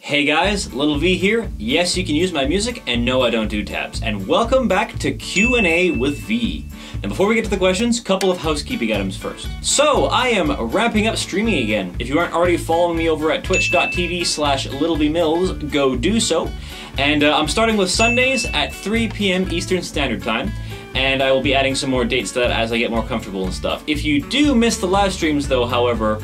Hey guys, Little V here. Yes, you can use my music, and no, I don't do tabs. And welcome back to Q&A with V. And before we get to the questions, a couple of housekeeping items first. So, I am ramping up streaming again. If you aren't already following me over at twitch.tv/LittleVMills, go do so. And I'm starting with Sundays at 3 p.m. Eastern Standard Time. And I will be adding some more dates to that as I get more comfortable and stuff. If you do miss the live streams though, however,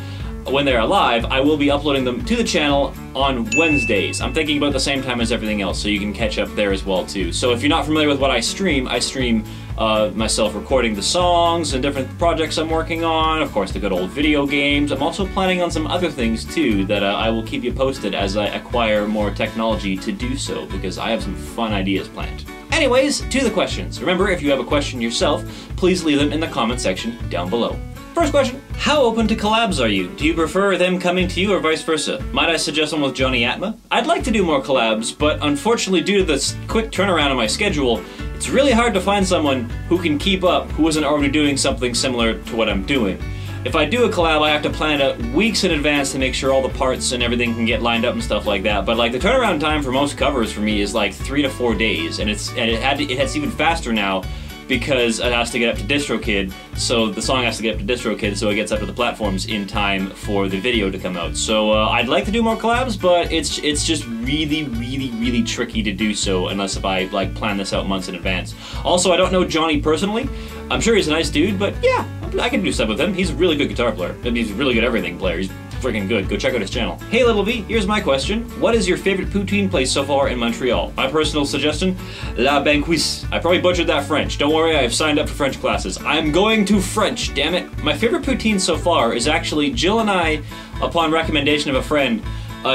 when they're live, I will be uploading them to the channel on Wednesdays. I'm thinking about the same time as everything else, so you can catch up there as well too. So if you're not familiar with what I stream myself recording the songs and different projects I'm working on, of course the good old video games. I'm also planning on some other things too that I will keep you posted as I acquire more technology to do so, because I have some fun ideas planned. Anyways, to the questions. Remember, if you have a question yourself, please leave them in the comment section down below. First question, how open to collabs are you? Do you prefer them coming to you or vice versa? Might I suggest one with Johnny Atma? I'd like to do more collabs, but unfortunately due to this quick turnaround on my schedule, it's really hard to find someone who can keep up who isn't already doing something similar to what I'm doing. If I do a collab, I have to plan it weeks in advance to make sure all the parts and everything can get lined up and stuff like that. But like the turnaround time for most covers for me is like 3 to 4 days, and it's even faster now because it has to get up to DistroKid, so the song has to get up to DistroKid so it gets up to the platforms in time for the video to come out. So I'd like to do more collabs, but it's just really tricky to do so unless if I like plan this out months in advance. Also, I don't know Johnny personally. I'm sure he's a nice dude, but yeah, I can do stuff with him. He's a really good guitar player. I mean, he's a really good everything player. He's freaking good. Go check out his channel. Hey Little V, here's my question. What is your favorite poutine place so far in Montreal? My personal suggestion, La Banquise. I probably butchered that French. Don't worry, I have signed up for French classes. I'm going to French, damn it. My favorite poutine so far is actually Jill and I, upon recommendation of a friend,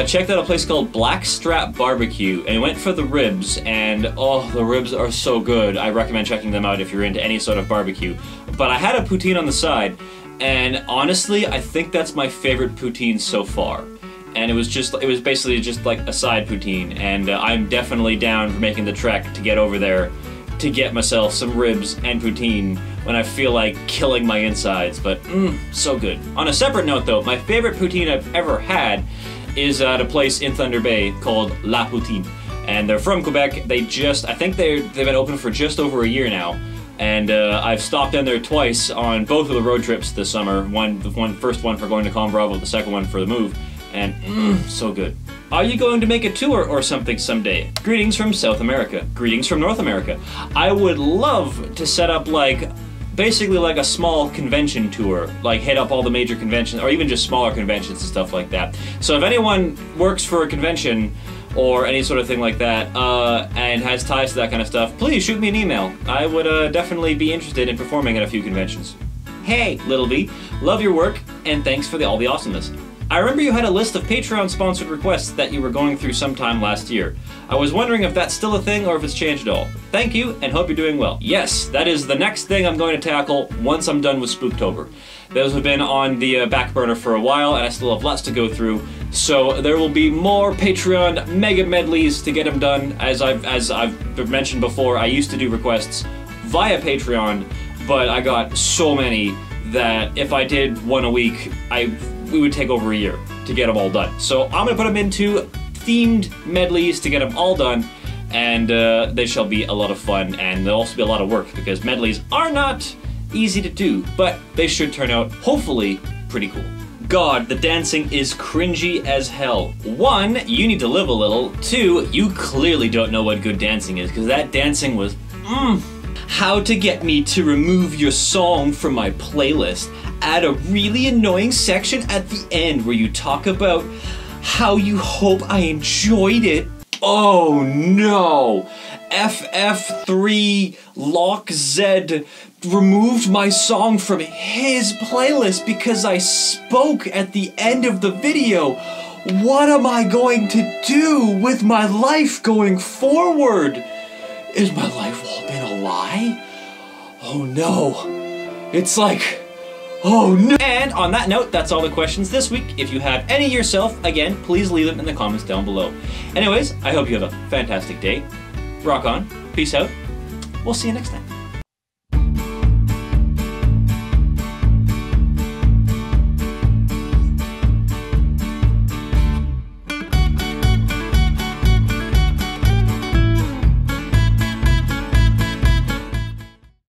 checked out a place called Blackstrap Barbecue, and went for the ribs, and oh, the ribs are so good. I recommend checking them out if you're into any sort of barbecue. But I had a poutine on the side, and honestly, I think that's my favorite poutine so far. And it was basically just like a side poutine, and I'm definitely down for making the trek to get over there to get myself some ribs and poutine when I feel like killing my insides, but so good. On a separate note though, my favorite poutine I've ever had is at a place in Thunder Bay called La Poutine. And they're from Quebec. I think they've been open for just over a year now. And I've stopped in there twice on both of the road trips this summer. The first one for going to Con Bravo, the second one for the move. And so good. Are you going to make a tour or something someday? Greetings from South America. Greetings from North America. I would love to set up basically like a small convention tour, like hit up all the major conventions, or even just smaller conventions and stuff like that. So if anyone works for a convention or any sort of thing like that, and has ties to that kind of stuff, please shoot me an email. I would definitely be interested in performing at a few conventions. Hey, Little V, love your work, and thanks for all the awesomeness. I remember you had a list of Patreon-sponsored requests that you were going through sometime last year. I was wondering if that's still a thing or if it's changed at all. Thank you, and hope you're doing well. Yes, that is the next thing I'm going to tackle once I'm done with Spooktober. Those have been on the back burner for a while, and I still have lots to go through. So there will be more Patreon mega medleys to get them done. As I've mentioned before, I used to do requests via Patreon, but I got so many that if I did one a week, we would take over a year to get them all done. So I'm gonna put them into themed medleys to get them all done, and they shall be a lot of fun, and they'll also be a lot of work because medleys are not easy to do, but they should turn out, hopefully, pretty cool. God, the dancing is cringy as hell. 1, you need to live a little. 2, you clearly don't know what good dancing is, because that dancing was How to get me to remove your song from my playlist. Add a really annoying section at the end where you talk about how you hope I enjoyed it. Oh no! FF3 Lock Z removed my song from his playlist because I spoke at the end of the video. What am I going to do with my life going forward? Is my life all been a lie? Oh no. It's like, oh no. And on that note, that's all the questions this week. If you have any yourself, again, please leave them in the comments down below. Anyways, I hope you have a fantastic day. Rock on. Peace out. We'll see you next time.